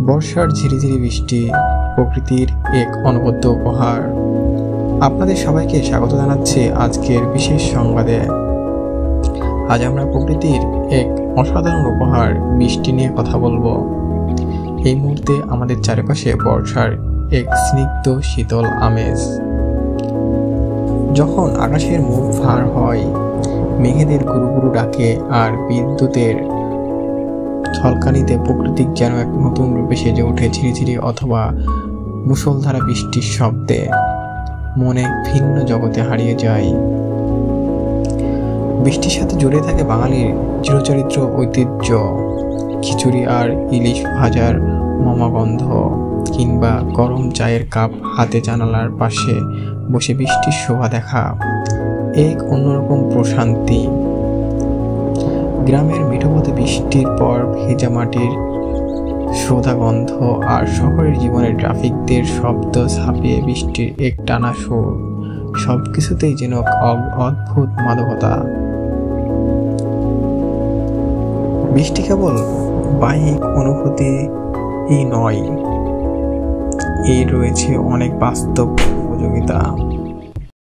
বর্ষার ঝিরিঝিরি বৃষ্টি প্রকৃতির এক অনবদ্য উপহার। আপনাদের সবাইকে স্বাগত জানাচ্ছি আজকের বিশেষ সংবাদে। আজ আমরা প্রকৃতির এক অসাধারণ উপহার বৃষ্টি নিয়ে কথা বলবো। এই মুহূর্তে আমাদের চারপাশে বর্ষার এক স্নিগ্ধ শীতল আমেজ। যখন আকাশের মুখ ভার হয়, মেঘেদের গুরুগুরু ডাকে আর বিদ্যুতের ঝলকানিতে প্রকৃতিক যেন এক নতুন রূপে সেজে ওঠে ঝিরিঝিরি অথবা মুষলধারা বৃষ্টির শব্দে, মনে ভিন্ন জগতে হারিয়ে যায়। বৃষ্টির সাথে জড়িয়ে থাকে বাঙালির চিরচরিত্র ঐতিহ্য, খিচুড়ি আর ইলিশ ভাজার মমাগন্ধ, কিংবা গরম চায়ের কাপ হাতে জানালার পাশে বসে বৃষ্টির শোভা দেখা, এক অন্যরকম প্রশান্তি। গ্রামের মিঠো পথে বৃষ্টির পর ভেজা মাটির শ্রোতা গন্ধ আর শহরের জীবনের ট্রাফিকদের শব্দ ছাপিয়ে বৃষ্টির এক টানা সুর, সব কিছুতেই যেন অদ্ভুত মাদকতা। বৃষ্টি কেবল বাহ্যিক অনুভূতিই নয়, এর রয়েছে অনেক বাস্তব উপযোগিতা।